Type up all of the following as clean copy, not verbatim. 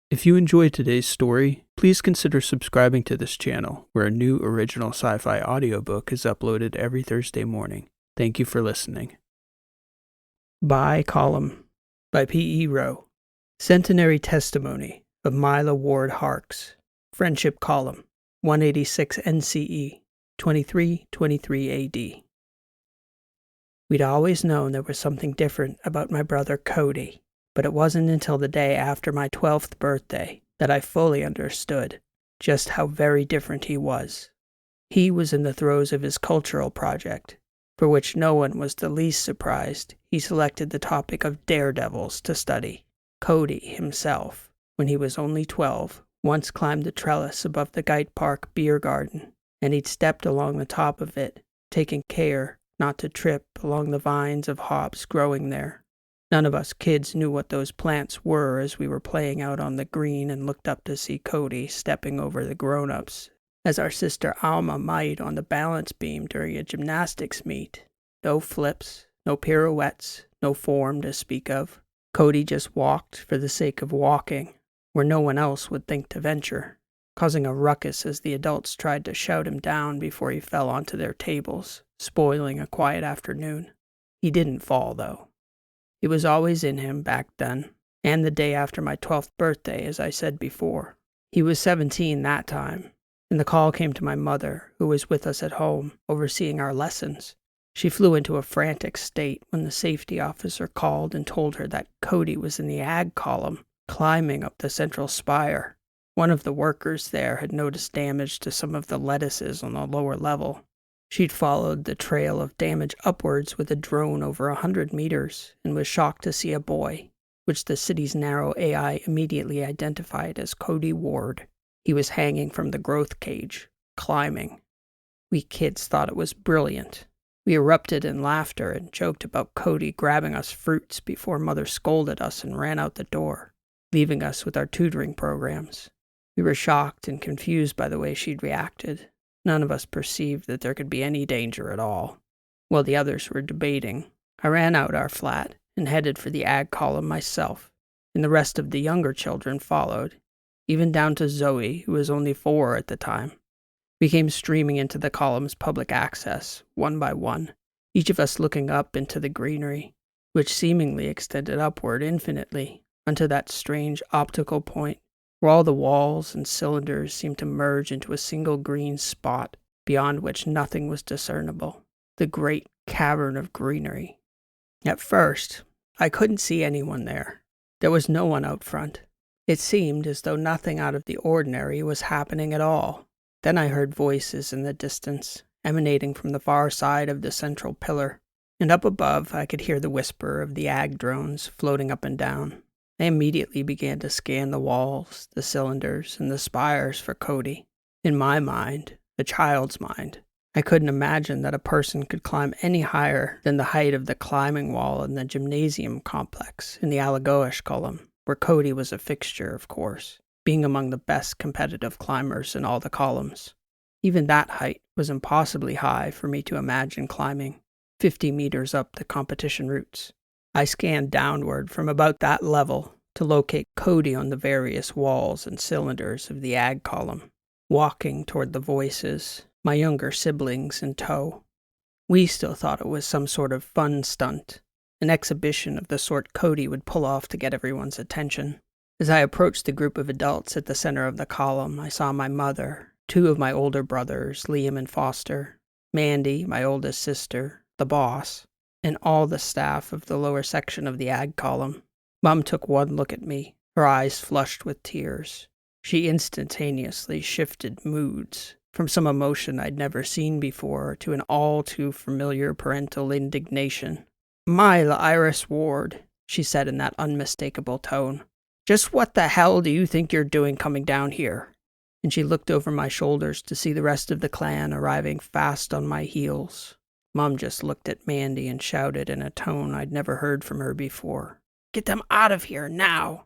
If you enjoyed today's story, please consider subscribing to this channel, where a new original sci-fi audiobook is uploaded every Thursday morning. Thank you for listening. Baye Column by P.E. Rowe. Centenary Testimony of Mila Ward Harkes. Friendship Column, 186 NCE, 2323 AD. We'd always known there was something different about my brother Cody, but it wasn't until the day after my 12th birthday that I fully understood just how very different he was. He was in the throes of his cultural project, for which no one was the least surprised he selected the topic of daredevils to study. Cody himself, when he was only 12, once climbed the trellis above the Guyte Park beer garden, and he'd stepped along the top of it, taking care not to trip along the vines of hops growing there. None of us kids knew what those plants were as we were playing out on the green and looked up to see Cody stepping over the grown-ups, as our sister Alma might on the balance beam during a gymnastics meet. No flips, no pirouettes, no form to speak of. Cody just walked for the sake of walking, where no one else would think to venture, causing a ruckus as the adults tried to shout him down before he fell onto their tables, spoiling a quiet afternoon. He didn't fall, though. It was always in him back then, and the day after my 12th birthday, as I said before. He was 17 that time, and the call came to my mother, who was with us at home, overseeing our lessons. She flew into a frantic state when the safety officer called and told her that Cody was in the ag column, climbing up the central spire. One of the workers there had noticed damage to some of the lettuces on the lower level. She'd followed the trail of damage upwards with a drone over 100 meters and was shocked to see a boy, which the city's narrow AI immediately identified as Cody Ward. He was hanging from the growth cage, climbing. We kids thought it was brilliant. We erupted in laughter and joked about Cody grabbing us fruits before Mother scolded us and ran out the door, leaving us with our tutoring programs. We were shocked and confused by the way she'd reacted. None of us perceived that there could be any danger at all. While the others were debating, I ran out our flat and headed for the ag column myself, and the rest of the younger children followed, even down to Zoe, who was only 4 at the time. We came streaming into the column's public access, one by one, each of us looking up into the greenery, which seemingly extended upward infinitely, unto that strange optical point where all the walls and cylinders seemed to merge into a single green spot, beyond which nothing was discernible. The great cavern of greenery. At first, I couldn't see anyone there. There was no one out front. It seemed as though nothing out of the ordinary was happening at all. Then I heard voices in the distance, emanating from the far side of the central pillar, and up above I could hear the whisper of the ag drones floating up and down. They immediately began to scan the walls, the cylinders, and the spires for Cody. In my mind, a child's mind, I couldn't imagine that a person could climb any higher than the height of the climbing wall in the gymnasium complex in the Alagoas column, where Cody was a fixture, of course, being among the best competitive climbers in all the columns. Even that height was impossibly high for me to imagine climbing, 50 meters up the competition routes. I scanned downward from about that level to locate Cody on the various walls and cylinders of the ag column, walking toward the voices, my younger siblings in tow. We still thought it was some sort of fun stunt, an exhibition of the sort Cody would pull off to get everyone's attention. As I approached the group of adults at the center of the column, I saw my mother, 2 of my older brothers, Liam and Foster, Mandy, my oldest sister, the boss, and all the staff of the lower section of the ag column. Mom took one look at me, her eyes flushed with tears. She instantaneously shifted moods, from some emotion I'd never seen before to an all too familiar parental indignation. "Mila Iris Ward," she said in that unmistakable tone. "Just what the hell do you think you're doing coming down here?" And she looked over my shoulders to see the rest of the clan arriving fast on my heels. Mom just looked at Mandy and shouted in a tone I'd never heard from her before, "Get them out of here, now!"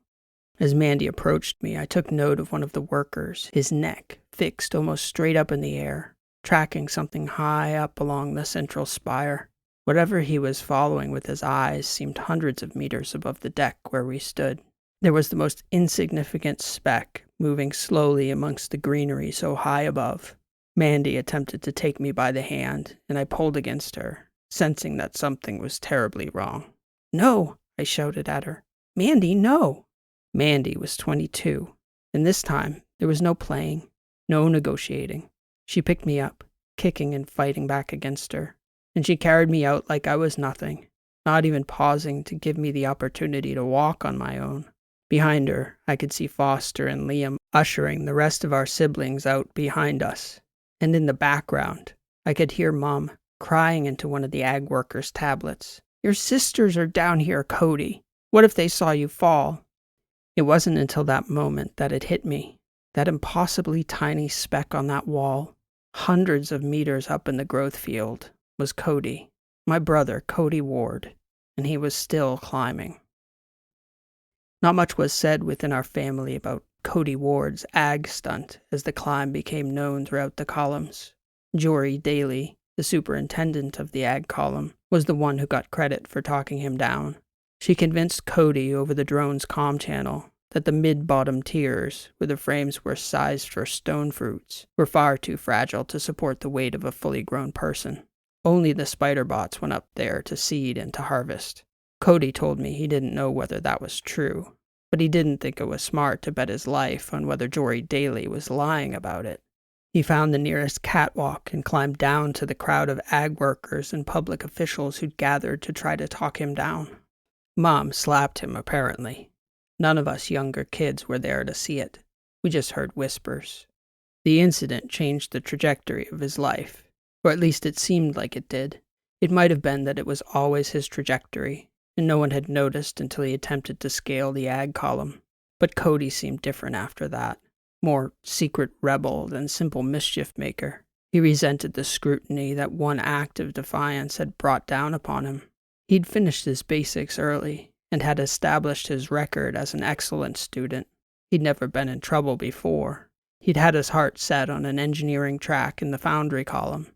As Mandy approached me, I took note of one of the workers, his neck fixed almost straight up in the air, tracking something high up along the central spire. Whatever he was following with his eyes seemed hundreds of meters above the deck where we stood. There was the most insignificant speck moving slowly amongst the greenery so high above. Mandy attempted to take me by the hand, and I pulled against her, sensing that something was terribly wrong. "No!" I shouted at her. "Mandy, no!" Mandy was 22, and this time there was no playing, no negotiating. She picked me up, kicking and fighting back against her, and she carried me out like I was nothing, not even pausing to give me the opportunity to walk on my own. Behind her, I could see Foster and Liam ushering the rest of our siblings out behind us, and in the background, I could hear Mom crying into one of the ag workers' tablets. "Your sisters are down here, Cody. What if they saw you fall?" It wasn't until that moment that it hit me. That impossibly tiny speck on that wall, hundreds of meters up in the growth field, was Cody, my brother, Cody Ward, and he was still climbing. Not much was said within our family about Cody Ward's ag stunt as the climb became known throughout the columns. Jory Daly, the superintendent of the ag column, was the one who got credit for talking him down. She convinced Cody over the drone's comm channel that the mid-bottom tiers, where the frames were sized for stone fruits, were far too fragile to support the weight of a fully grown person. Only the spider bots went up there to seed and to harvest. Cody told me he didn't know whether that was true, but he didn't think it was smart to bet his life on whether Jory Daly was lying about it. He found the nearest catwalk and climbed down to the crowd of ag workers and public officials who'd gathered to try to talk him down. Mom slapped him, apparently. None of us younger kids were there to see it. We just heard whispers. The incident changed the trajectory of his life, or at least it seemed like it did. It might have been that it was always his trajectory, and no one had noticed until he attempted to scale the ag column. But Cody seemed different after that. More secret rebel than simple mischief maker. He resented the scrutiny that one act of defiance had brought down upon him. He'd finished his basics early, and had established his record as an excellent student. He'd never been in trouble before. He'd had his heart set on an engineering track in the foundry column.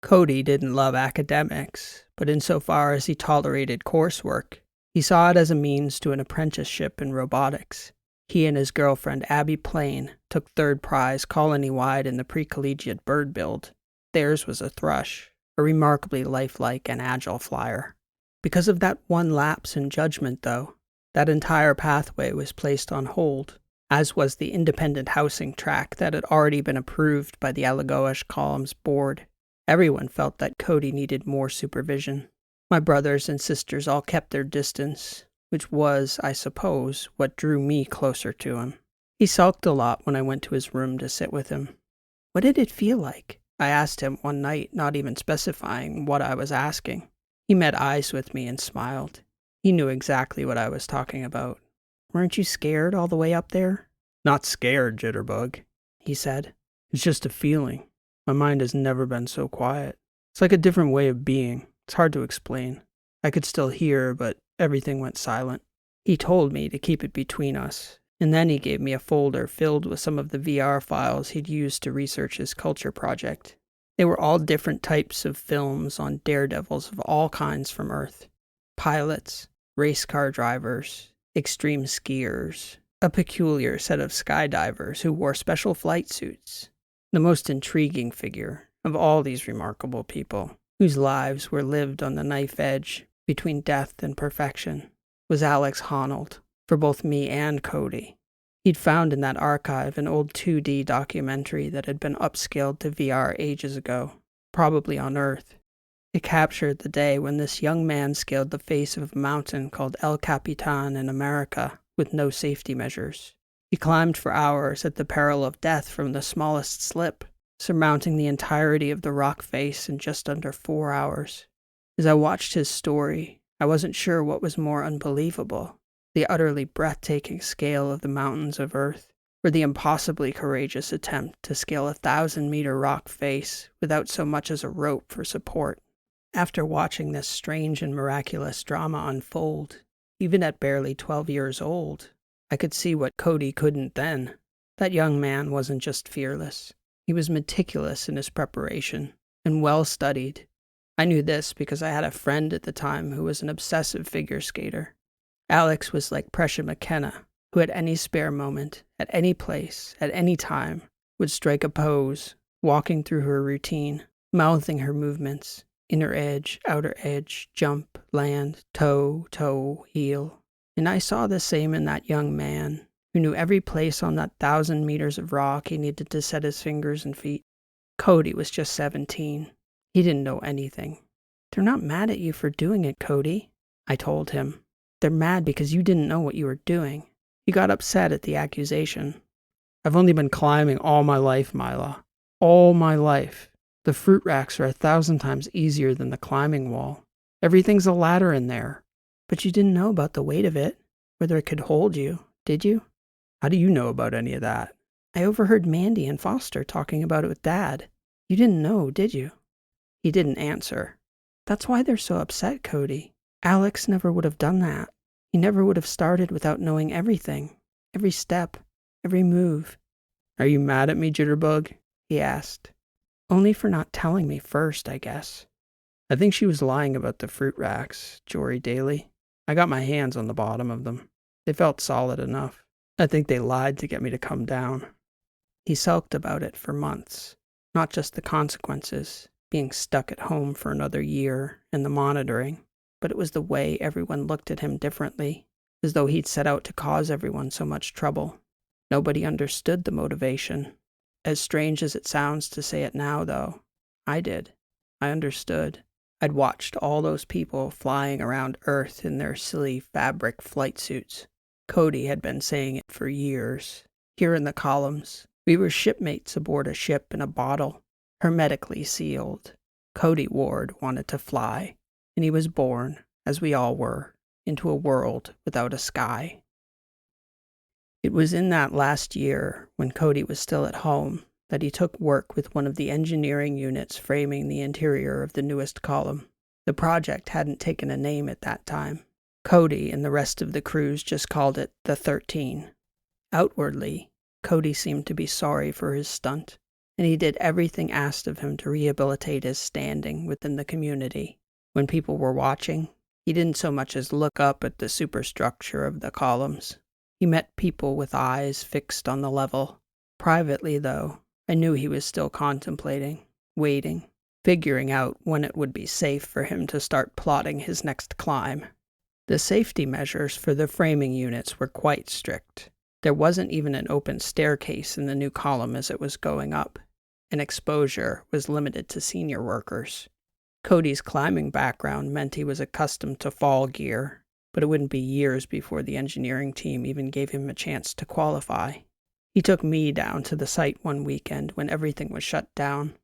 Cody didn't love academics, but insofar as he tolerated coursework, he saw it as a means to an apprenticeship in robotics. He and his girlfriend Abby Plain took third prize colony-wide in the pre-collegiate bird build. Theirs was a thrush, a remarkably lifelike and agile flyer. Because of that one lapse in judgment, though, that entire pathway was placed on hold, as was the independent housing track that had already been approved by the Alagoas Columns board. Everyone felt that Cody needed more supervision. My brothers and sisters all kept their distance, which was, I suppose, what drew me closer to him. He sulked a lot when I went to his room to sit with him. What did it feel like? I asked him one night, not even specifying what I was asking. He met eyes with me and smiled. He knew exactly what I was talking about. "Weren't you scared all the way up there?" "Not scared, Jitterbug," he said. "It's just a feeling. My mind has never been so quiet. It's like a different way of being. It's hard to explain. I could still hear, but everything went silent." He told me to keep it between us, and then he gave me a folder filled with some of the VR files he'd used to research his culture project. They were all different types of films on daredevils of all kinds from Earth. Pilots, race car drivers, extreme skiers, a peculiar set of skydivers who wore special flight suits. The most intriguing figure of all these remarkable people, whose lives were lived on the knife edge between death and perfection, was Alex Honnold, for both me and Cody. He'd found in that archive an old 2D documentary that had been upscaled to VR ages ago, probably on Earth. It captured the day when this young man scaled the face of a mountain called El Capitan in America with no safety measures. He climbed for hours at the peril of death from the smallest slip, surmounting the entirety of the rock face in just under 4 hours. As I watched his story, I wasn't sure what was more unbelievable: the utterly breathtaking scale of the mountains of Earth, or the impossibly courageous attempt to scale a 1,000-meter rock face without so much as a rope for support. After watching this strange and miraculous drama unfold, even at barely 12 years old, I could see what Cody couldn't then. That young man wasn't just fearless. He was meticulous in his preparation, and well-studied. I knew this because I had a friend at the time who was an obsessive figure skater. Alex was like Prescia McKenna, who at any spare moment, at any place, at any time, would strike a pose, walking through her routine, mouthing her movements, inner edge, outer edge, jump, land, toe, heel. And I saw the same in that young man, who knew every place on that 1,000 meters of rock he needed to set his fingers and feet. Cody was just 17. He didn't know anything. "They're not mad at you for doing it, Cody," I told him. "They're mad because you didn't know what you were doing." He got upset at the accusation. "I've only been climbing all my life, Mila. All my life. The fruit racks are 1,000 times easier than the climbing wall. Everything's a ladder in there." "But you didn't know about the weight of it, whether it could hold you, did you?" "How do you know about any of that?" "I overheard Mandy and Foster talking about it with Dad. You didn't know, did you?" He didn't answer. "That's why they're so upset, Cody. Alex never would have done that. He never would have started without knowing everything. Every step, every move." "Are you mad at me, Jitterbug?" he asked. "Only for not telling me first, I guess." "I think she was lying about the fruit racks, Jory Daly. I got my hands on the bottom of them. They felt solid enough. I think they lied to get me to come down." He sulked about it for months. Not just the consequences, being stuck at home for another year, and the monitoring, but it was the way everyone looked at him differently, as though he'd set out to cause everyone so much trouble. Nobody understood the motivation. As strange as it sounds to say it now, though, I did. I understood. I'd watched all those people flying around Earth in their silly fabric flight suits. Cody had been saying it for years. Here in the columns, we were shipmates aboard a ship in a bottle, hermetically sealed. Cody Ward wanted to fly, and he was born, as we all were, into a world without a sky. It was in that last year, when Cody was still at home, that he took work with one of the engineering units framing the interior of the newest column. The project hadn't taken a name at that time. Cody and the rest of the crews just called it the 13. Outwardly, Cody seemed to be sorry for his stunt, and he did everything asked of him to rehabilitate his standing within the community. When people were watching, he didn't so much as look up at the superstructure of the columns. He met people with eyes fixed on the level. Privately, though, I knew he was still contemplating, waiting, figuring out when it would be safe for him to start plotting his next climb. The safety measures for the framing units were quite strict. There wasn't even an open staircase in the new column as it was going up, and exposure was limited to senior workers. Cody's climbing background meant he was accustomed to fall gear, but it wouldn't be years before the engineering team even gave him a chance to qualify. He took me down to the site one weekend when everything was shut down.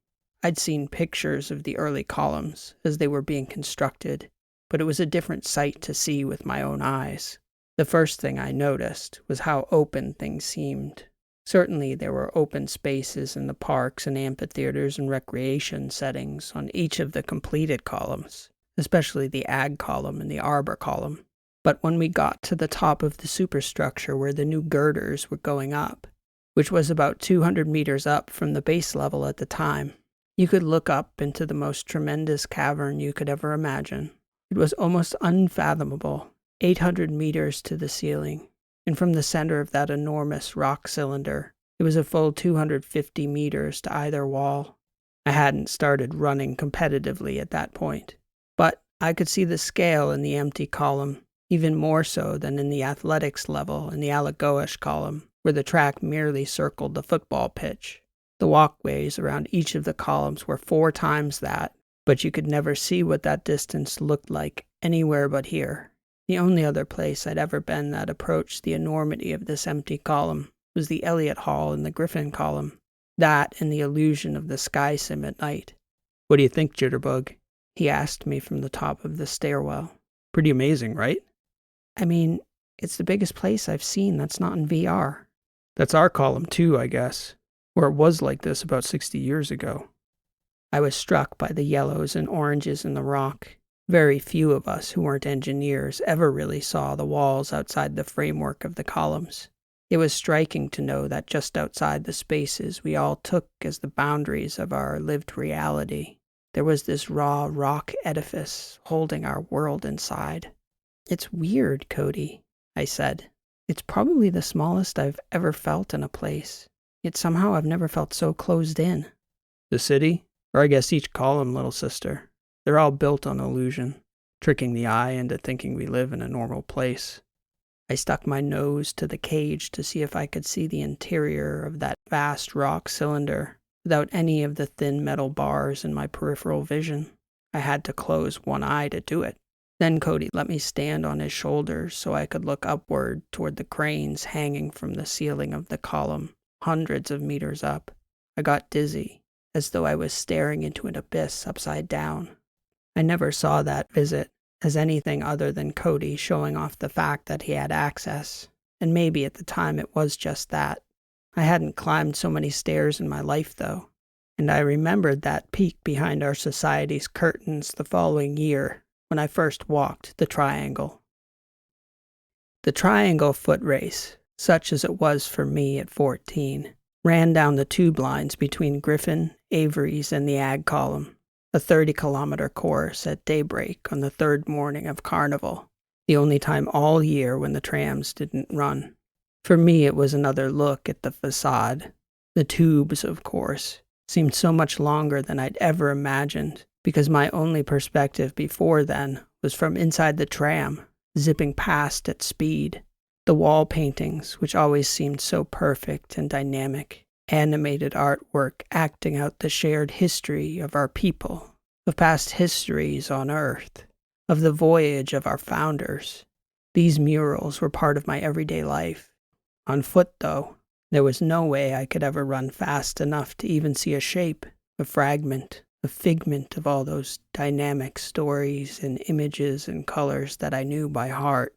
I'd seen pictures of the early columns as they were being constructed, but it was a different sight to see with my own eyes. The first thing I noticed was how open things seemed. Certainly there were open spaces in the parks and amphitheaters and recreation settings on each of the completed columns, especially the ag column and the arbor column. But when we got to the top of the superstructure where the new girders were going up, which was about 200 meters up from the base level at the time, you could look up into the most tremendous cavern you could ever imagine. It was almost unfathomable, 800 meters to the ceiling, and from the center of that enormous rock cylinder, it was a full 250 meters to either wall. I hadn't started running competitively at that point, but I could see the scale in the empty column, even more so than in the athletics level in the Alagoas column, where the track merely circled the football pitch. The walkways around each of the columns were 4 times that, but you could never see what that distance looked like anywhere but here. The only other place I'd ever been that approached the enormity of this empty column was the Elliott Hall in the Griffin column. That and the illusion of the sky sim at night. "What do you think, Jitterbug?" he asked me from the top of the stairwell. "Pretty amazing, right?" "I mean, it's the biggest place I've seen that's not in VR. "That's our column too, I guess. Or it was like this about 60 years ago." I was struck by the yellows and oranges in the rock. Very few of us who weren't engineers ever really saw the walls outside the framework of the columns. It was striking to know that just outside the spaces we all took as the boundaries of our lived reality, there was this raw rock edifice holding our world inside. "It's weird, Cody," I said. It's probably the smallest I've ever felt in a place, yet somehow I've never felt so closed in. The city? Or I guess each column, little sister. They're all built on illusion, tricking the eye into thinking we live in a normal place. I stuck my nose to the cage to see if I could see the interior of that vast rock cylinder without any of the thin metal bars in my peripheral vision. I had to close one eye to do it. Then Cody let me stand on his shoulders so I could look upward toward the cranes hanging from the ceiling of the column, hundreds of meters up. I got dizzy, as though I was staring into an abyss upside down. I never saw that visit as anything other than Cody showing off the fact that he had access, and maybe at the time it was just that. I hadn't climbed so many stairs in my life, though, and I remembered that peek behind our society's curtains the following year when I first walked the triangle. The triangle foot race, such as it was for me at 14, ran down the tube lines between Griffin, Avery's, and the Ag column, a 30-kilometer course at daybreak on the third morning of Carnival, the only time all year when the trams didn't run. For me, it was another look at the facade. The tubes, of course, seemed so much longer than I'd ever imagined, because my only perspective before then was from inside the tram, zipping past at speed. The wall paintings, which always seemed so perfect and dynamic, animated artwork acting out the shared history of our people, of past histories on Earth, of the voyage of our founders. These murals were part of my everyday life. On foot, though, there was no way I could ever run fast enough to even see a shape, a fragment, a figment of all those dynamic stories and images and colors that I knew by heart.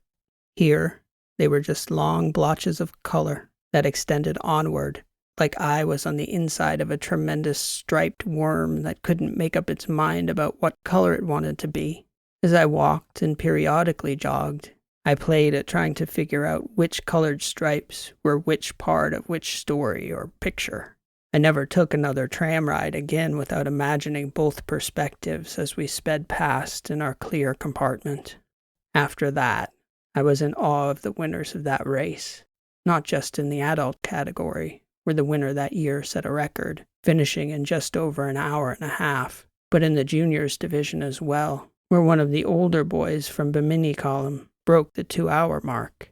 Here, they were just long blotches of color that extended onward, like I was on the inside of a tremendous striped worm that couldn't make up its mind about what color it wanted to be. As I walked and periodically jogged, I played at trying to figure out which colored stripes were which part of which story or picture. I never took another tram ride again without imagining both perspectives as we sped past in our clear compartment. After that, I was in awe of the winners of that race, not just in the adult category, where the winner that year set a record, finishing in just over an hour and a half, but in the juniors division as well, where one of the older boys from Bimini column broke the 2-hour mark.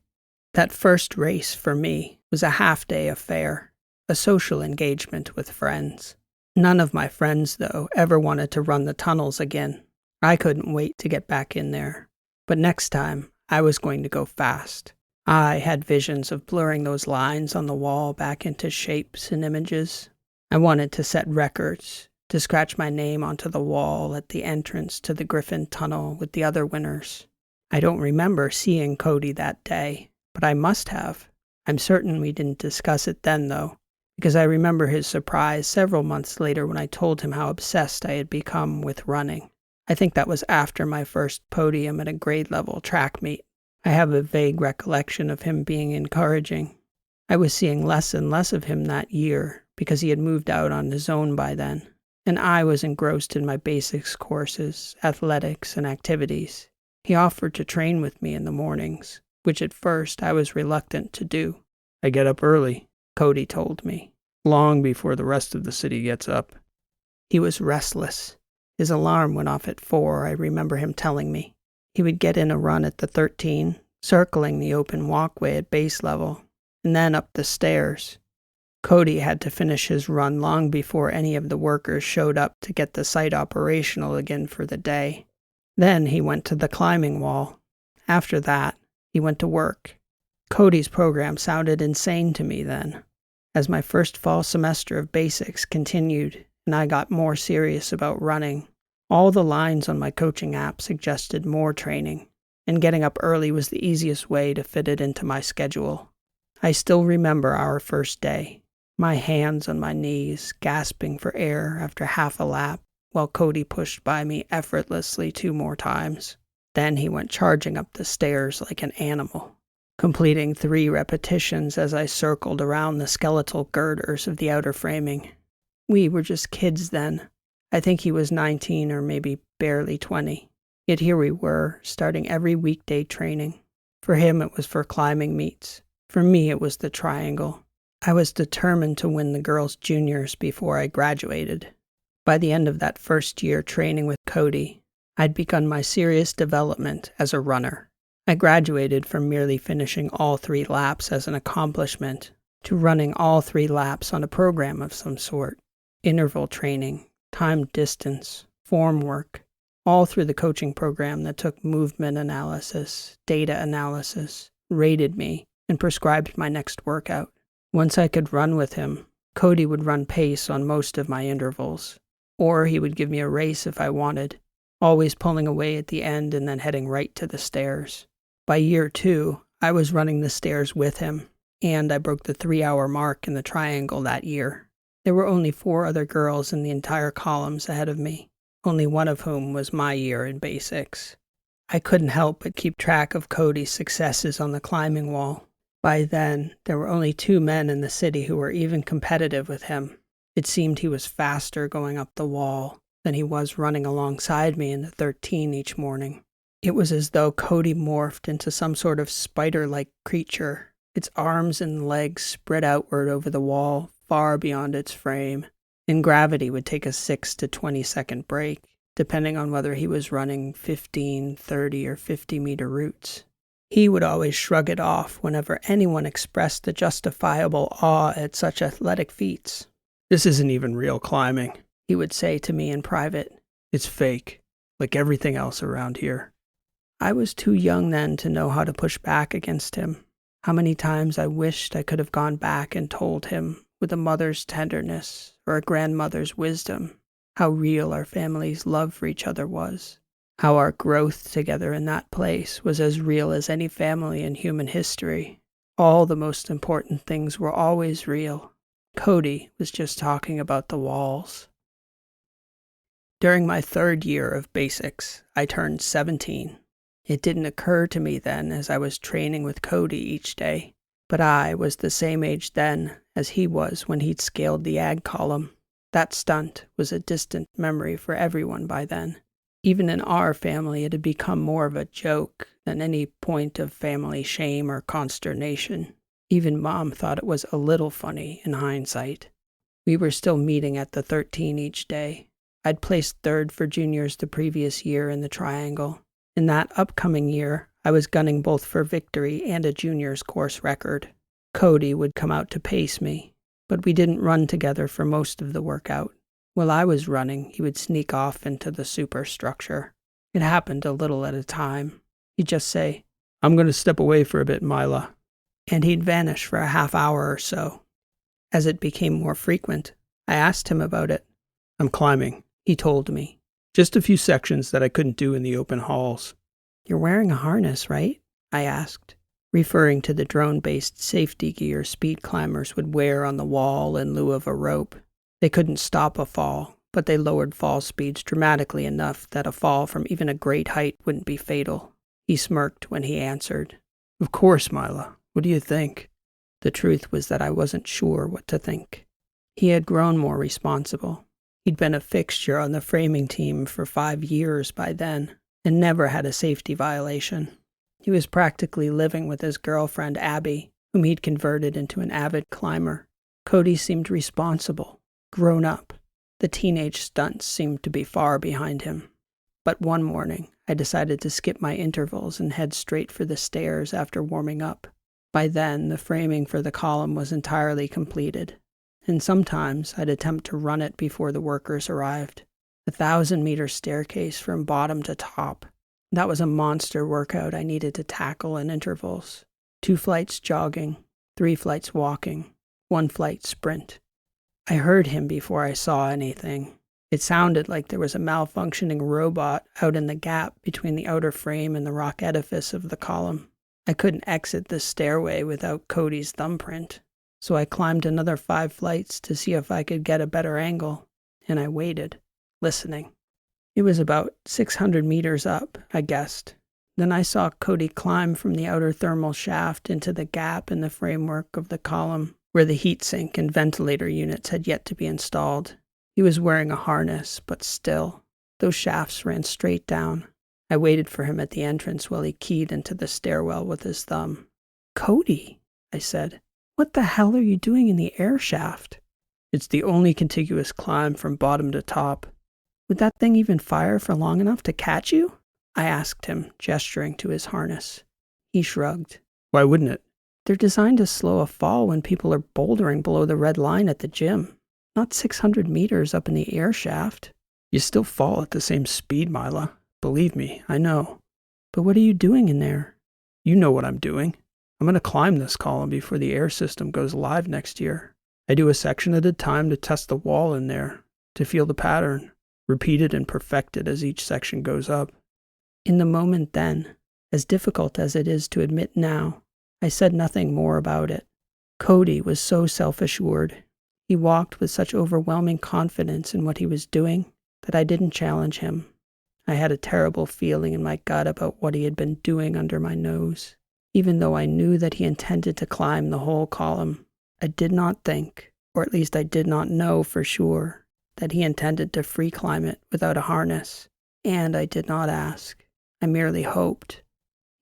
That first race for me was a half-day affair, a social engagement with friends. None of my friends, though, ever wanted to run the tunnels again. I couldn't wait to get back in there. But next time, I was going to go fast. I had visions of blurring those lines on the wall back into shapes and images. I wanted to set records, to scratch my name onto the wall at the entrance to the Griffin Tunnel with the other winners. I don't remember seeing Cody that day, but I must have. I'm certain we didn't discuss it then, though, because I remember his surprise several months later when I told him how obsessed I had become with running. I think that was after my first podium at a grade-level track meet. I have a vague recollection of him being encouraging. I was seeing less and less of him that year because he had moved out on his own by then, and I was engrossed in my basics courses, athletics, and activities. He offered to train with me in the mornings, which at first I was reluctant to do. I get up early, Cody told me, long before the rest of the city gets up. He was restless. His alarm went off at 4, I remember him telling me. He would get in a run at the 13, circling the open walkway at base level, and then up the stairs. Cody had to finish his run long before any of the workers showed up to get the site operational again for the day. Then he went to the climbing wall. After that, he went to work. Cody's program sounded insane to me then. As my first fall semester of basics continued and I got more serious about running, all the lines on my coaching app suggested more training, and getting up early was the easiest way to fit it into my schedule. I still remember our first day, my hands on my knees, gasping for air after half a lap, while Cody pushed by me effortlessly 2 more times. Then he went charging up the stairs like an animal, completing 3 repetitions as I circled around the skeletal girders of the outer framing. We were just kids then. I think he was 19 or maybe barely 20. Yet here we were, starting every weekday training. For him it was for climbing meets, For me, it was the triangle. I was determined to win the girls' juniors before I graduated. By the end of that first year training with Cody, I'd begun my serious development as a runner. I graduated from merely finishing all 3 laps as an accomplishment to running all 3 laps on a program of some sort. Interval training, timed distance, form work, all through the coaching program that took movement analysis, data analysis, rated me, and prescribed my next workout. Once I could run with him, Cody would run pace on most of my intervals, or he would give me a race if I wanted, always pulling away at the end and then heading right to the stairs. By year 2, I was running the stairs with him, and I broke the 3-hour mark in the triangle that year. There were only 4 other girls in the entire columns ahead of me, only one of whom was my year in basics. I couldn't help but keep track of Cody's successes on the climbing wall. By then, there were only 2 men in the city who were even competitive with him. It seemed he was faster going up the wall than he was running alongside me in the 13 each morning. It was as though Cody morphed into some sort of spider-like creature, its arms and legs spread outward over the wall far beyond its frame, and gravity would take a 6 to 20-second break, depending on whether he was running 15, 30, or 50-meter routes. He would always shrug it off whenever anyone expressed the justifiable awe at such athletic feats. "This isn't even real climbing," he would say to me in private. "It's fake, like everything else around here." I was too young then to know how to push back against him. How many times I wished I could have gone back and told him, with a mother's tenderness or a grandmother's wisdom, how real our family's love for each other was. How our growth together in that place was as real as any family in human history. All the most important things were always real. Cody was just talking about the walls. During my 3rd year of basics, I turned 17. It didn't occur to me then as I was training with Cody each day, but I was the same age then as he was when he'd scaled the ag column. That stunt was a distant memory for everyone by then. Even in our family, it had become more of a joke than any point of family shame or consternation. Even Mom thought it was a little funny in hindsight. We were still meeting at the 13 each day. I'd placed 3rd for juniors the previous year in the triangle. In that upcoming year, I was gunning both for victory and a juniors course record. Cody would come out to pace me, but we didn't run together for most of the workout. While I was running, he would sneak off into the superstructure. It happened a little at a time. He'd just say, "I'm going to step away for a bit, Mila," and he'd vanish for a half hour or so. As it became more frequent, I asked him about it. "I'm climbing," he told me. "Just a few sections that I couldn't do in the open halls." "You're wearing a harness, right?" I asked, referring to the drone-based safety gear speed climbers would wear on the wall in lieu of a rope. They couldn't stop a fall, but they lowered fall speeds dramatically enough that a fall from even a great height wouldn't be fatal. He smirked when he answered. "Of course, Mila. What do you think?" The truth was that I wasn't sure what to think. He had grown more responsible. He'd been a fixture on the framing team for 5 years by then, and never had a safety violation. He was practically living with his girlfriend, Abby, whom he'd converted into an avid climber. Cody seemed responsible, grown up. The teenage stunts seemed to be far behind him. But one morning, I decided to skip my intervals and head straight for the stairs after warming up. By then, the framing for the column was entirely completed, and sometimes I'd attempt to run it before the workers arrived. 1,000-meter staircase from bottom to top. That was a monster workout I needed to tackle in intervals. 2 flights jogging, 3 flights walking, 1 flight sprint. I heard him before I saw anything. It sounded like there was a malfunctioning robot out in the gap between the outer frame and the rock edifice of the column. I couldn't exit the stairway without Cody's thumbprint, so I climbed another 5 flights to see if I could get a better angle, and I waited, listening. It was about 600 meters up, I guessed. Then I saw Cody climb from the outer thermal shaft into the gap in the framework of the column, where the heatsink and ventilator units had yet to be installed. He was wearing a harness, but still, those shafts ran straight down. I waited for him at the entrance while he keyed into the stairwell with his thumb. "Cody," I said. "What the hell are you doing in the air shaft?" "It's the only contiguous climb from bottom to top." "Would that thing even fire for long enough to catch you?" I asked him, gesturing to his harness. He shrugged. "Why wouldn't it?" "They're designed to slow a fall when people are bouldering below the red line at the gym. Not 600 meters up in the air shaft." "You still fall at the same speed, Mila. Believe me, I know." "But what are you doing in there?" "You know what I'm doing. I'm going to climb this column before the air system goes live next year. I do a section at a time to test the wall in there, to feel the pattern, repeat it and perfect it as each section goes up." In the moment then, as difficult as it is to admit now, I said nothing more about it. Cody was so self-assured. He walked with such overwhelming confidence in what he was doing that I didn't challenge him. I had a terrible feeling in my gut about what he had been doing under my nose. Even though I knew that he intended to climb the whole column, I did not think, or at least I did not know for sure, that he intended to free climb it without a harness, and I did not ask. I merely hoped.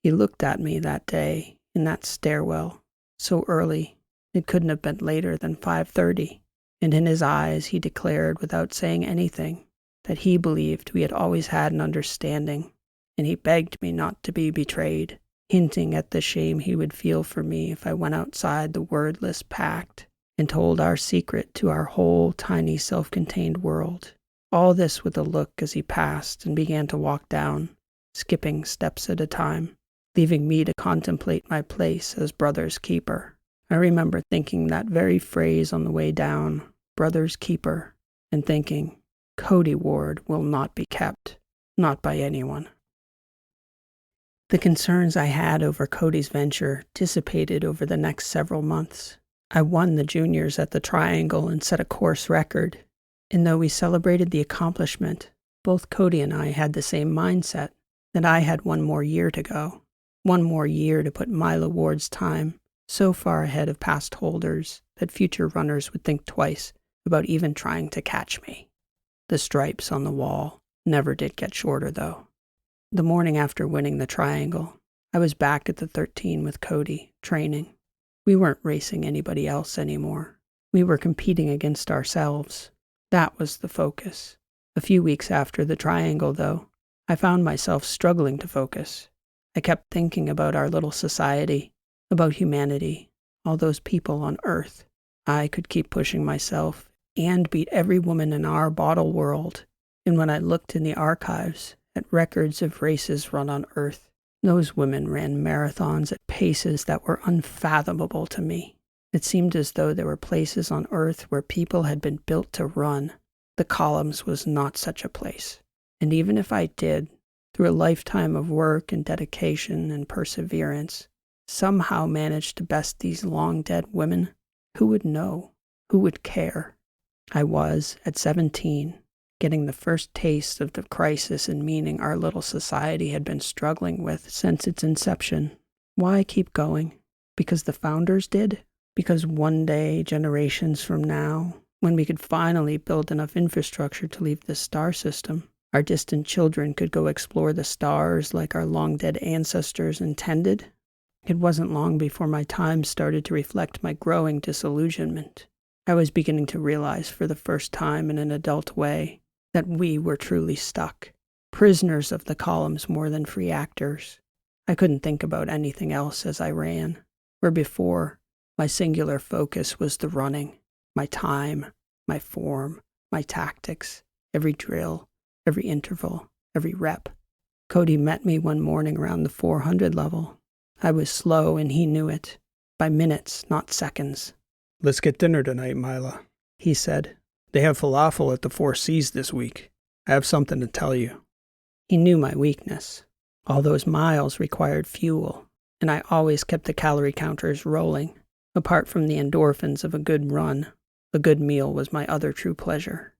He looked at me that day, in that stairwell, so early, it couldn't have been later than 5:30, and in his eyes he declared without saying anything that he believed we had always had an understanding, and he begged me not to be betrayed, hinting at the shame he would feel for me if I went outside the wordless pact and told our secret to our whole tiny self-contained world. All this with a look as he passed and began to walk down, skipping steps at a time, leaving me to contemplate my place as brother's keeper. I remember thinking that very phrase on the way down, brother's keeper, and thinking, Cody Ward will not be kept, not by anyone. The concerns I had over Cody's venture dissipated over the next several months. I won the juniors at the Triangle and set a course record. And though we celebrated the accomplishment, both Cody and I had the same mindset, that I had one more year to go. One more year to put Mila Ward's time so far ahead of past holders that future runners would think twice about even trying to catch me. The stripes on the wall never did get shorter, though. The morning after winning the Triangle, I was back at the 13 with Cody, training. We weren't racing anybody else anymore. We were competing against ourselves. That was the focus. A few weeks after the Triangle, though, I found myself struggling to focus. I kept thinking about our little society, about humanity, all those people on Earth. I could keep pushing myself and beat every woman in our bottle world. And when I looked in the archives at records of races run on Earth, those women ran marathons at paces that were unfathomable to me. It seemed as though there were places on Earth where people had been built to run. The columns was not such a place. And even if I did, through a lifetime of work and dedication and perseverance, somehow manage to best these long-dead women, who would know? Who would care? I was, at 17, getting the first taste of the crisis and meaning our little society had been struggling with since its inception. Why keep going? Because the founders did? Because one day, generations from now, when we could finally build enough infrastructure to leave this star system, our distant children could go explore the stars like our long-dead ancestors intended? It wasn't long before my time started to reflect my growing disillusionment. I was beginning to realize for the first time in an adult way that we were truly stuck, prisoners of the columns more than free actors. I couldn't think about anything else as I ran, where before, my singular focus was the running, my time, my form, my tactics, every drill, every interval, every rep. Cody met me one morning around the 400 level. I was slow and he knew it, by minutes, not seconds. "Let's get dinner tonight, Mila," he said. "They have falafel at the 4Cs this week. I have something to tell you." He knew my weakness. All those miles required fuel, and I always kept the calorie counters rolling. Apart from the endorphins of a good run, a good meal was my other true pleasure.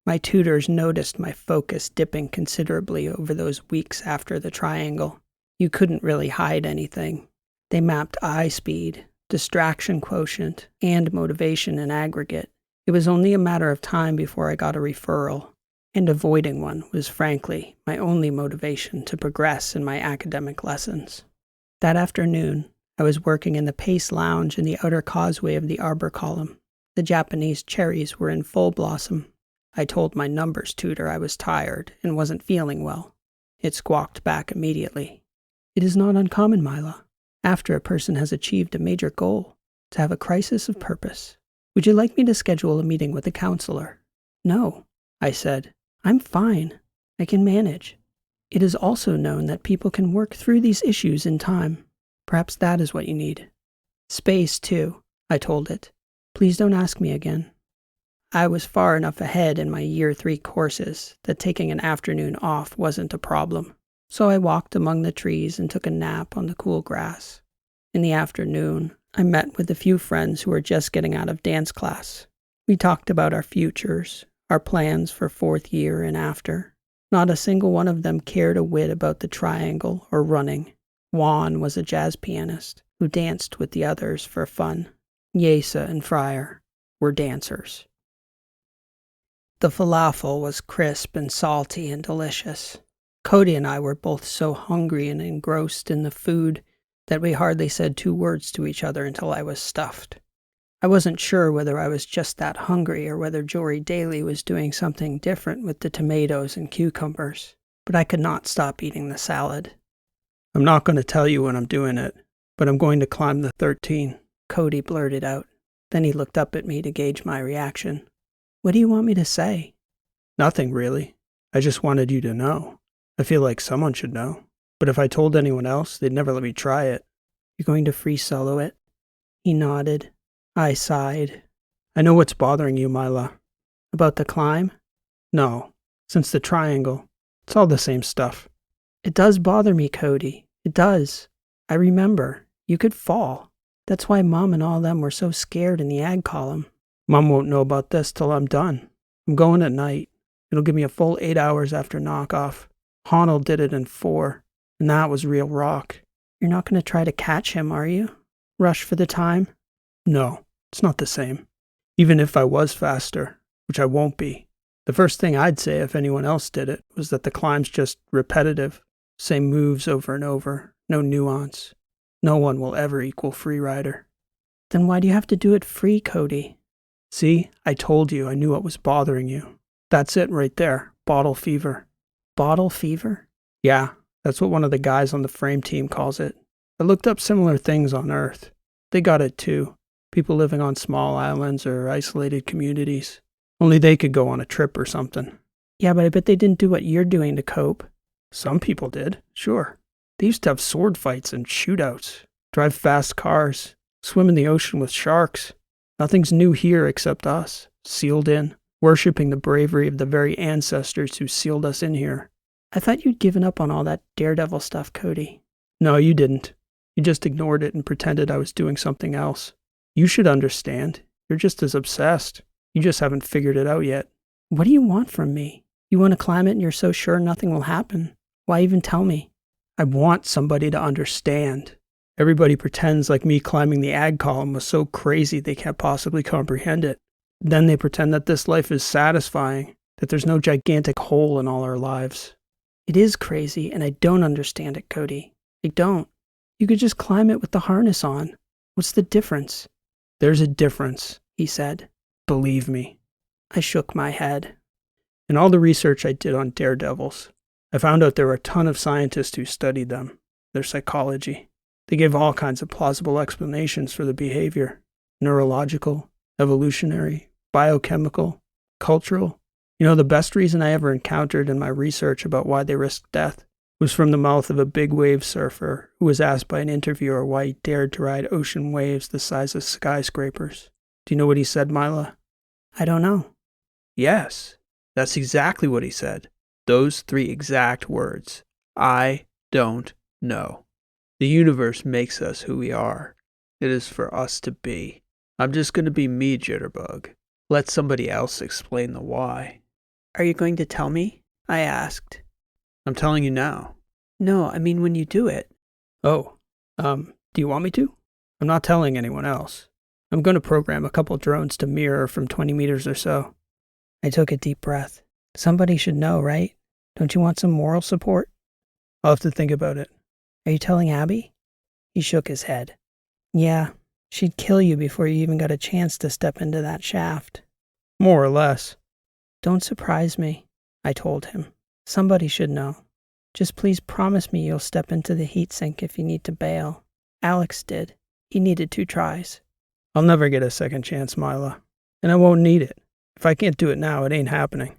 My tutors noticed my focus dipping considerably over those weeks after the Triangle. You couldn't really hide anything. They mapped eye speed, distraction quotient, and motivation in aggregate. It was only a matter of time before I got a referral, and avoiding one was frankly my only motivation to progress in my academic lessons. That afternoon, I was working in the Pace Lounge in the outer causeway of the arbor column. The Japanese cherries were in full blossom. I told my numbers tutor I was tired and wasn't feeling well. It squawked back immediately. It is not uncommon, Mila, after a person has achieved a major goal, to have a crisis of purpose. Would you like me to schedule a meeting with a counselor? No, I said. I'm fine. I can manage. It is also known that people can work through these issues in time. Perhaps that is what you need. Space, too, I told it. Please don't ask me again. I was far enough ahead in my Year 3 courses that taking an afternoon off wasn't a problem. So I walked among the trees and took a nap on the cool grass. In the afternoon, I met with a few friends who were just getting out of dance class. We talked about our futures, our plans for 4th year and after. Not a single one of them cared a whit about the triangle or running. Juan was a jazz pianist who danced with the others for fun. Yesa and Fryer were dancers. The falafel was crisp and salty and delicious. Cody and I were both so hungry and engrossed in the food that we hardly said 2 words to each other until I was stuffed. I wasn't sure whether I was just that hungry or whether Jory Daly was doing something different with the tomatoes and cucumbers, but I could not stop eating the salad. I'm not going to tell you when I'm doing it, but I'm going to climb the 13, Cody blurted out. Then he looked up at me to gauge my reaction. What do you want me to say? Nothing, really. I just wanted you to know. I feel like someone should know. But if I told anyone else, they'd never let me try it. You're going to free solo it? He nodded. I sighed. I know what's bothering you, Mila. About the climb? No. Since the triangle. It's all the same stuff. It does bother me, Cody. It does. I remember. You could fall. That's why Mom and all them were so scared in the ag column. Mom won't know about this till I'm done. I'm going at night. It'll give me a full 8 hours after knockoff. Honnold did it in 4, and that was real rock. You're not going to try to catch him, are you? Rush for the time? No, it's not the same. Even if I was faster, which I won't be. The first thing I'd say if anyone else did it was that the climb's just repetitive. Same moves over and over, no nuance. No one will ever equal Freerider. Then why do you have to do it free, Cody? See, I told you I knew what was bothering you. That's it right there, bottle fever. Bottle fever? Yeah, that's what one of the guys on the frame team calls it. I looked up similar things on Earth. They got it too. People living on small islands or isolated communities. Only they could go on a trip or something. Yeah, but I bet they didn't do what you're doing to cope. Some people did, sure. They used to have sword fights and shootouts, drive fast cars, swim in the ocean with sharks. Nothing's new here except us, sealed in, worshipping the bravery of the very ancestors who sealed us in here. I thought you'd given up on all that daredevil stuff, Cody. No, you didn't. You just ignored it and pretended I was doing something else. You should understand. You're just as obsessed. You just haven't figured it out yet. What do you want from me? You want to climb it and you're so sure nothing will happen. Why even tell me? I want somebody to understand. Everybody pretends like me climbing the ag column was so crazy they can't possibly comprehend it. Then they pretend that this life is satisfying, that there's no gigantic hole in all our lives. It is crazy, and I don't understand it, Cody. I don't. You could just climb it with the harness on. What's the difference? There's a difference, he said. Believe me. I shook my head. In all the research I did on daredevils, I found out there were a ton of scientists who studied them, their psychology. They gave all kinds of plausible explanations for the behavior. Neurological, evolutionary, biochemical, cultural. You know, the best reason I ever encountered in my research about why they risked death was from the mouth of a big wave surfer who was asked by an interviewer why he dared to ride ocean waves the size of skyscrapers. Do you know what he said, Mila? I don't know. Yes, that's exactly what he said. Those 3 exact words. I don't know. The universe makes us who we are. It is for us to be. I'm just going to be me, Jitterbug. Let somebody else explain the why. Are you going to tell me? I asked. I'm telling you now. No, I mean when you do it. Oh, do you want me to? I'm not telling anyone else. I'm going to program a couple drones to mirror from 20 meters or so. I took a deep breath. Somebody should know, right? Don't you want some moral support? I'll have to think about it. Are you telling Abby? He shook his head. Yeah, she'd kill you before you even got a chance to step into that shaft. More or less. Don't surprise me, I told him. Somebody should know. Just please promise me you'll step into the heat sink if you need to bail. Alex did. He needed 2 tries. I'll never get a second chance, Mila. And I won't need it. If I can't do it now, it ain't happening.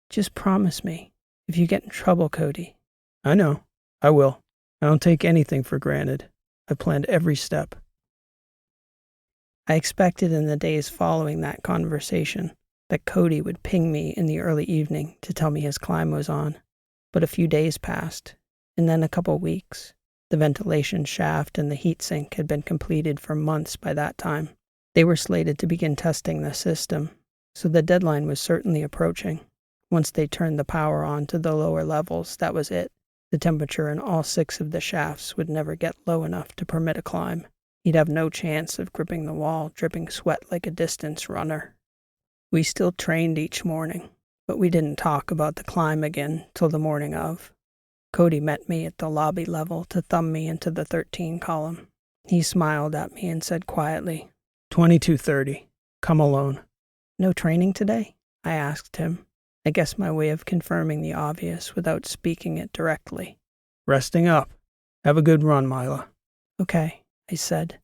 Just promise me. If you get in trouble, Cody. I know. I will. I don't take anything for granted. I planned every step. I expected in the days following that conversation that Cody would ping me in the early evening to tell me his climb was on. But a few days passed, and then a couple weeks. The ventilation shaft and the heat sink had been completed for months by that time. They were slated to begin testing the system, so the deadline was certainly approaching. Once they turned the power on to the lower levels, that was it. The temperature in all 6 of the shafts would never get low enough to permit a climb. He'd have no chance of gripping the wall, dripping sweat like a distance runner. We still trained each morning, but we didn't talk about the climb again till the morning of. Cody met me at the lobby level to thumb me into the 13 column. He smiled at me and said quietly, 22:30. Come alone. No training today? I asked him. I guess my way of confirming the obvious without speaking it directly. Resting up. Have a good run, Mila. Okay, I said.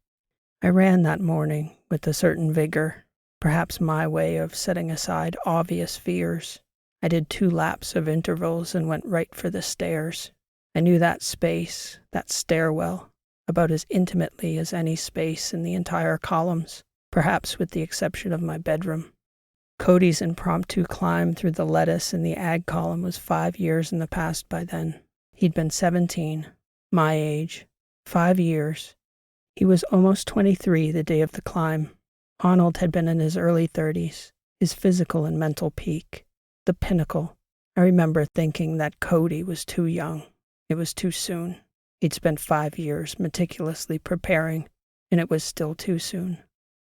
I ran that morning with a certain vigor, perhaps my way of setting aside obvious fears. I did 2 laps of intervals and went right for the stairs. I knew that space, that stairwell, about as intimately as any space in the entire columns, perhaps with the exception of my bedroom. Cody's impromptu climb through the lettuce in the ag column was 5 years in the past by then. He'd been 17, my age, 5 years. He was almost 23 the day of the climb. Arnold had been in his early 30s, his physical and mental peak, the pinnacle. I remember thinking that Cody was too young. It was too soon. He'd spent 5 years meticulously preparing, and it was still too soon.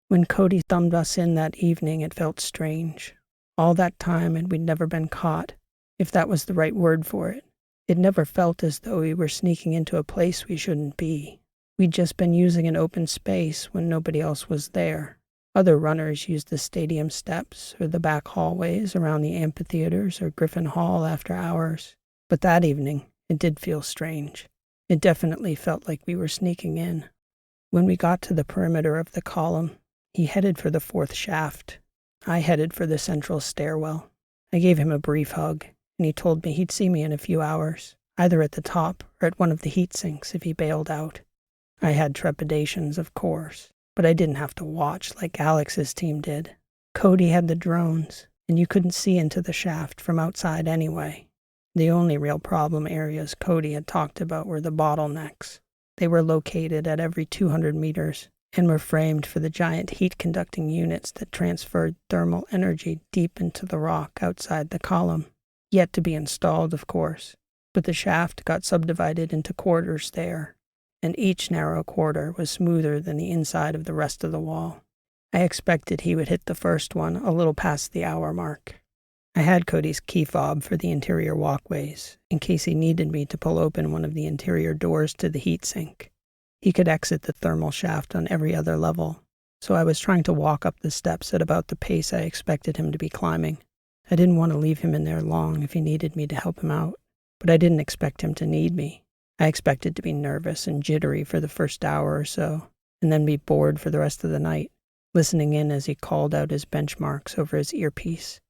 When Cody thumbed us in that evening, it felt strange. All that time, and we'd never been caught, if that was the right word for it. It never felt as though we were sneaking into a place we shouldn't be. We'd just been using an open space when nobody else was there. Other runners used the stadium steps or the back hallways around the amphitheaters or Griffin Hall after hours. But that evening, it did feel strange. It definitely felt like we were sneaking in. When we got to the perimeter of the column, he headed for the 4th shaft. I headed for the central stairwell. I gave him a brief hug, and he told me he'd see me in a few hours, either at the top or at one of the heat sinks if he bailed out. I had trepidations, of course, but I didn't have to watch like Alex's team did. Cody had the drones, and you couldn't see into the shaft from outside anyway. The only real problem areas Cody had talked about were the bottlenecks. They were located at every 200 meters and were framed for the giant heat-conducting units that transferred thermal energy deep into the rock outside the column. Yet to be installed, of course, but the shaft got subdivided into quarters there, and each narrow quarter was smoother than the inside of the rest of the wall. I expected he would hit the first one a little past the hour mark. I had Cody's key fob for the interior walkways, in case he needed me to pull open one of the interior doors to the heat sink. He could exit the thermal shaft on every other level, so I was trying to walk up the steps at about the pace I expected him to be climbing. I didn't want to leave him in there long if he needed me to help him out, but I didn't expect him to need me. I expected to be nervous and jittery for the first hour or so, and then be bored for the rest of the night, listening in as he called out his benchmarks over his earpiece.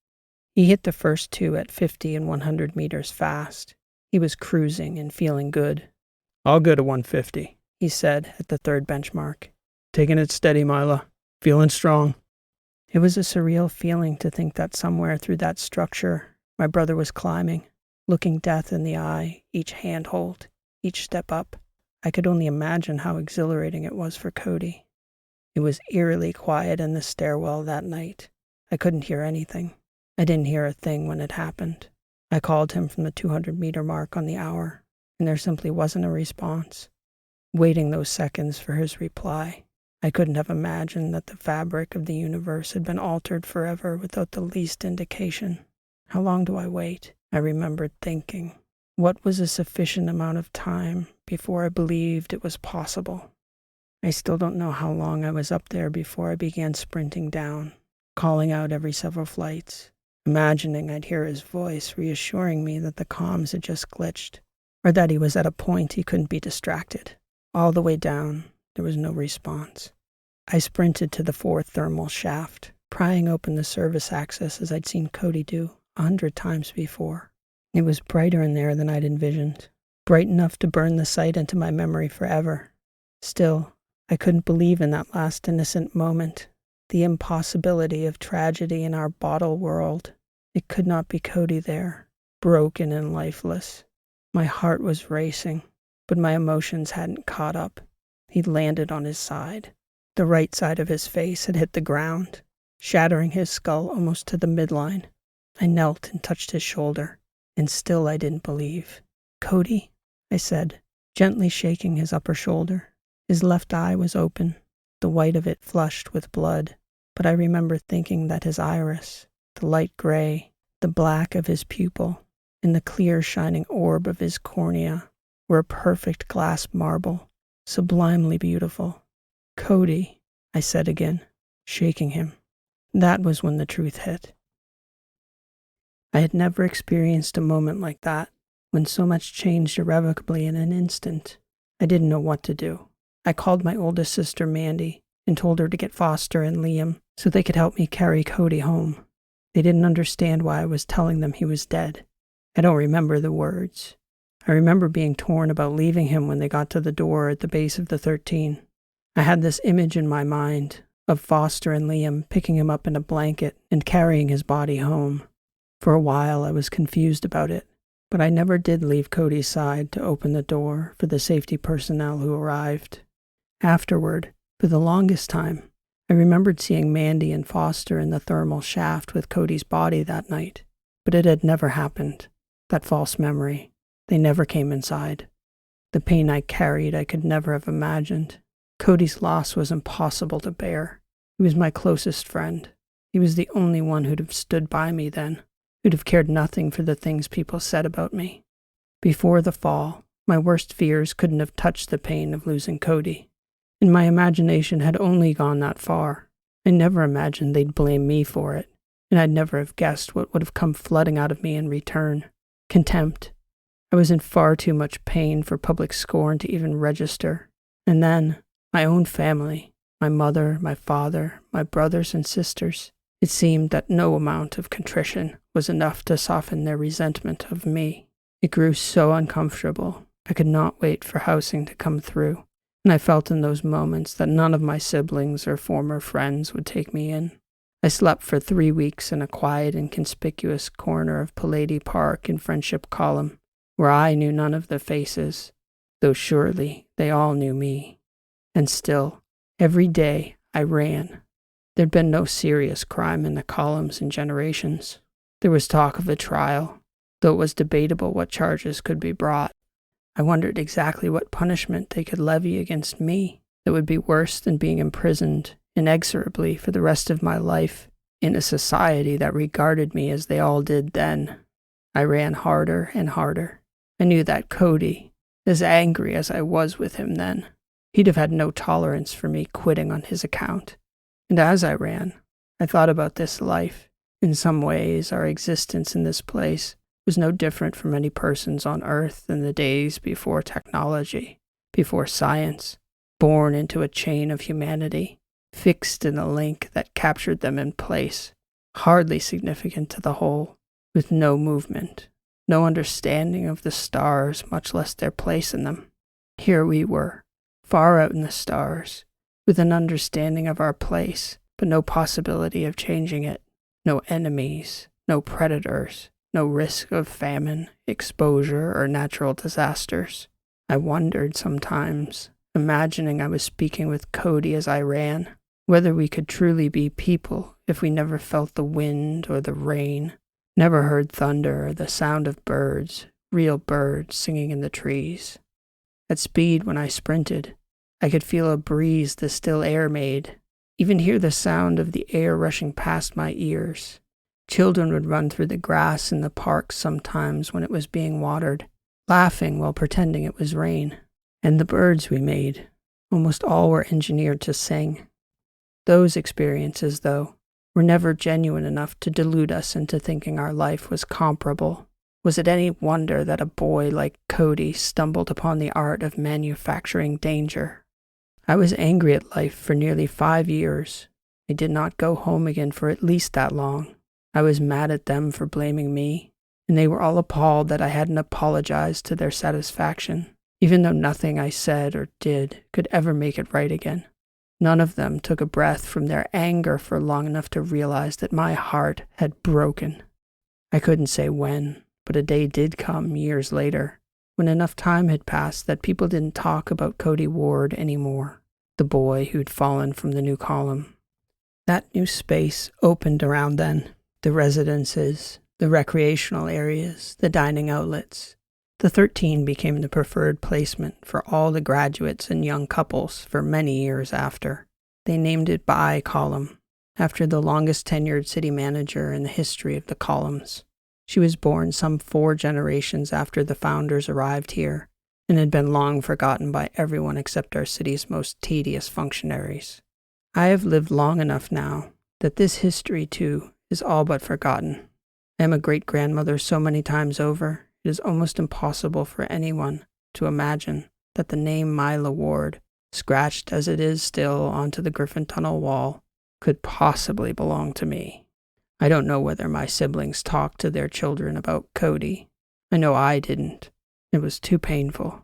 He hit the first 2 at 50 and 100 meters fast. He was cruising and feeling good. I'll go to 150. He said at the 3rd benchmark. Taking it steady, Mila. Feeling strong. It was a surreal feeling to think that somewhere through that structure, my brother was climbing, looking death in the eye, each handhold, each step up. I could only imagine how exhilarating it was for Cody. It was eerily quiet in the stairwell that night. I couldn't hear anything. I didn't hear a thing when it happened. I called him from the 200-meter mark on the hour, and there simply wasn't a response. Waiting those seconds for his reply, I couldn't have imagined that the fabric of the universe had been altered forever without the least indication. How long do I wait? I remembered thinking. What was a sufficient amount of time before I believed it was possible? I still don't know how long I was up there before I began sprinting down, calling out every several flights, imagining I'd hear his voice reassuring me that the comms had just glitched, or that he was at a point he couldn't be distracted. All the way down, there was no response. I sprinted to the 4th thermal shaft, prying open the service access as I'd seen Cody do 100 times before. It was brighter in there than I'd envisioned, bright enough to burn the sight into my memory forever. Still, I couldn't believe in that last innocent moment, the impossibility of tragedy in our bottle world. It could not be Cody there, broken and lifeless. My heart was racing, but my emotions hadn't caught up. He'd landed on his side. The right side of his face had hit the ground, shattering his skull almost to the midline. I knelt and touched his shoulder, and still I didn't believe. "Cody," I said, gently shaking his upper shoulder. His left eye was open, the white of it flushed with blood, but I remember thinking that his iris, the light gray, the black of his pupil, and the clear shining orb of his cornea were a perfect glass marble, sublimely beautiful. "Cody," I said again, shaking him. That was when the truth hit. I had never experienced a moment like that, when so much changed irrevocably in an instant. I didn't know what to do. I called my oldest sister Mandy and told her to get Foster and Liam so they could help me carry Cody home. They didn't understand why I was telling them he was dead. I don't remember the words. I remember being torn about leaving him when they got to the door at the base of the 13. I had this image in my mind of Foster and Liam picking him up in a blanket and carrying his body home. For a while I was confused about it, but I never did leave Cody's side to open the door for the safety personnel who arrived. Afterward, for the longest time, I remembered seeing Mandy and Foster in the thermal shaft with Cody's body that night, but it had never happened. That false memory. They never came inside. The pain I carried I could never have imagined. Cody's loss was impossible to bear. He was my closest friend. He was the only one who'd have stood by me then, who'd have cared nothing for the things people said about me. Before the fall, my worst fears couldn't have touched the pain of losing Cody. And my imagination had only gone that far. I never imagined they'd blame me for it, and I'd never have guessed what would have come flooding out of me in return. Contempt. I was in far too much pain for public scorn to even register. And then, my own family, my mother, my father, my brothers and sisters, it seemed that no amount of contrition was enough to soften their resentment of me. It grew so uncomfortable, I could not wait for housing to come through. And I felt in those moments that none of my siblings or former friends would take me in. I slept for 3 weeks in a quiet and conspicuous corner of Pallady Park in Friendship Column, where I knew none of the faces, though surely they all knew me. And still, every day I ran. There'd been no serious crime in the columns in generations. There was talk of a trial, though it was debatable what charges could be brought. I wondered exactly what punishment they could levy against me that would be worse than being imprisoned inexorably for the rest of my life in a society that regarded me as they all did then. I ran harder and harder. I knew that Cody, as angry as I was with him then, he'd have had no tolerance for me quitting on his account. And as I ran, I thought about this life. In some ways, our existence in this place was no different from any person's on Earth in the days before technology, before science, born into a chain of humanity, fixed in a link that captured them in place, hardly significant to the whole, with no movement, no understanding of the stars, much less their place in them. Here we were, far out in the stars, with an understanding of our place, but no possibility of changing it, no enemies, no predators, no risk of famine, exposure, or natural disasters. I wondered sometimes, imagining I was speaking with Cody as I ran, whether we could truly be people if we never felt the wind or the rain, never heard thunder or the sound of birds, real birds singing in the trees. At speed when I sprinted, I could feel a breeze the still air made, even hear the sound of the air rushing past my ears. Children would run through the grass in the park sometimes when it was being watered, laughing while pretending it was rain. And the birds we made, Almost all were engineered to sing. Those experiences, though, were never genuine enough to delude us into thinking our life was comparable. Was it any wonder that a boy like Cody stumbled upon the art of manufacturing danger? I was angry at life for nearly 5 years. I did not go home again for at least that long. I was mad at them for blaming me, and they were all appalled that I hadn't apologized to their satisfaction, even though nothing I said or did could ever make it right again. None of them took a breath from their anger for long enough to realize that my heart had broken. I couldn't say when, but a day did come years later, when enough time had passed that people didn't talk about Cody Ward anymore, the boy who'd fallen from the new column. That new space opened around then, the residences, the recreational areas, the dining outlets. The 13 became the preferred placement for all the graduates and young couples for many years after. They named it Baye Column, after the longest tenured city manager in the history of the columns. She was born some 4 generations after the founders arrived here, and had been long forgotten by everyone except our city's most tedious functionaries. I have lived long enough now that this history, too, is all but forgotten. I am a great-grandmother so many times over, it is almost impossible for anyone to imagine that the name Mila Ward, scratched as it is still onto the Griffin Tunnel wall, could possibly belong to me. I don't know whether my siblings talked to their children about Cody. I know I didn't. It was too painful.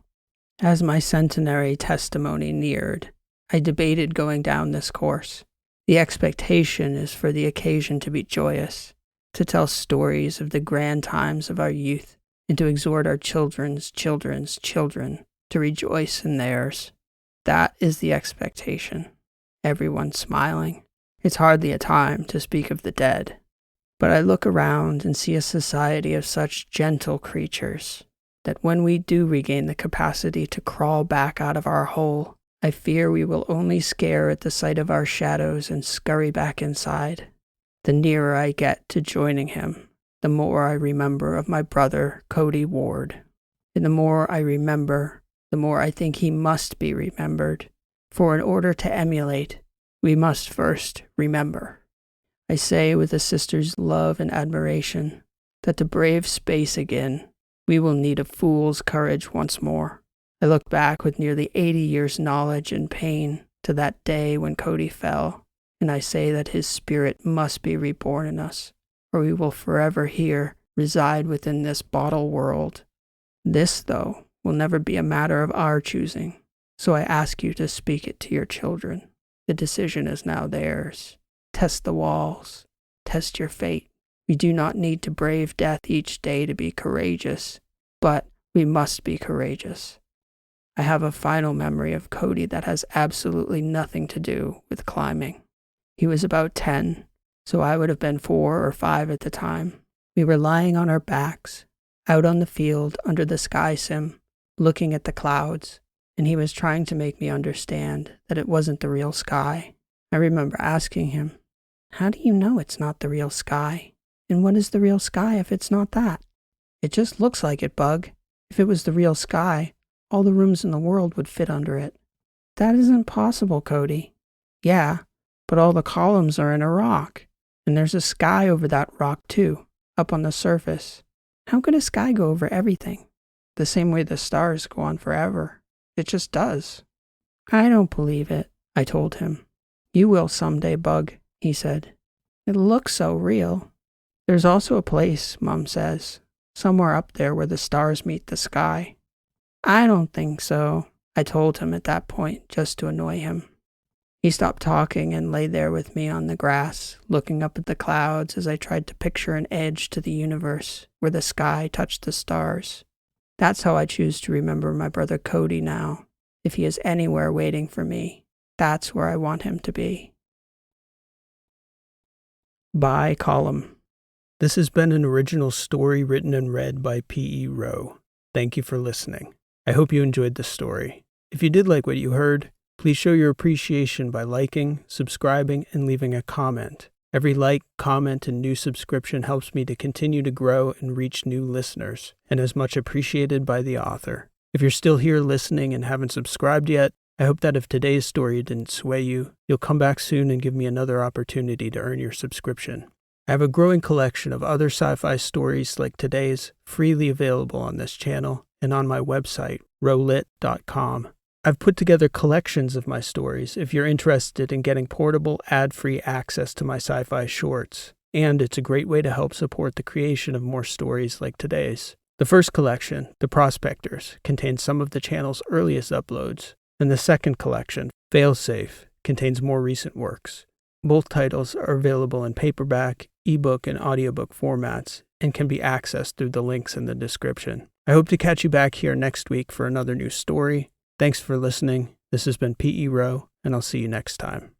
As my centenary testimony neared, I debated going down this course. The expectation is for the occasion to be joyous, to tell stories of the grand times of our youth, and to exhort our children's children's children to rejoice in theirs. That is the expectation. Everyone's smiling. It's hardly a time to speak of the dead. But I look around and see a society of such gentle creatures that when we do regain the capacity to crawl back out of our hole, I fear we will only scare at the sight of our shadows and scurry back inside. The nearer I get to joining him, the more I remember of my brother, Cody Ward. And the more I remember, the more I think he must be remembered. For in order to emulate, we must first remember. I say with a sister's love and admiration that to brave space again, we will need a fool's courage once more. I look back with nearly 80 years' knowledge and pain to that day when Cody fell, and I say that his spirit must be reborn in us, or we will forever here reside within this bottle world. This, though, will never be a matter of our choosing, so I ask you to speak it to your children. The decision is now theirs. Test the walls. Test your fate. We do not need to brave death each day to be courageous, but we must be courageous. I have a final memory of Cody that has absolutely nothing to do with climbing. He was about 10, so I would have been 4 or 5 at the time. We were lying on our backs, out on the field under the sky sim, looking at the clouds, and he was trying to make me understand that it wasn't the real sky. I remember asking him, "How do you know it's not the real sky? And what is the real sky if it's not that?" "It just looks like it, Bug. If it was the real sky, all the rooms in the world would fit under it." "That isn't possible, Cody." "Yeah, but all the columns are in a rock, and there's a sky over that rock too, up on the surface. How could a sky go over everything? The same way the stars go on forever. It just does." "I don't believe it," I told him. "You will someday, Bug," he said. "It looks so real." "There's also a place, Mom says, somewhere up there where the stars meet the sky." "I don't think so," I told him at that point, just to annoy him. He stopped talking and lay there with me on the grass, looking up at the clouds as I tried to picture an edge to the universe where the sky touched the stars. That's how I choose to remember my brother Cody now. If he is anywhere waiting for me, that's where I want him to be. Baye Column. This has been an original story written and read by P.E. Rowe. Thank you for listening. I hope you enjoyed the story. If you did like what you heard, please show your appreciation by liking, subscribing, and leaving a comment. Every like, comment, and new subscription helps me to continue to grow and reach new listeners, and is much appreciated by the author. If you're still here listening and haven't subscribed yet, I hope that if today's story didn't sway you, you'll come back soon and give me another opportunity to earn your subscription. I have a growing collection of other sci-fi stories like today's freely available on this channel and on my website, rowlit.com. I've put together collections of my stories if you're interested in getting portable, ad-free access to my sci-fi shorts, and it's a great way to help support the creation of more stories like today's. The first collection, The Prospectors, contains some of the channel's earliest uploads, and the second collection, Failsafe, contains more recent works. Both titles are available in paperback, ebook, and audiobook formats, and can be accessed through the links in the description. I hope to catch you back here next week for another new story. Thanks for listening. This has been P.E. Rowe, and I'll see you next time.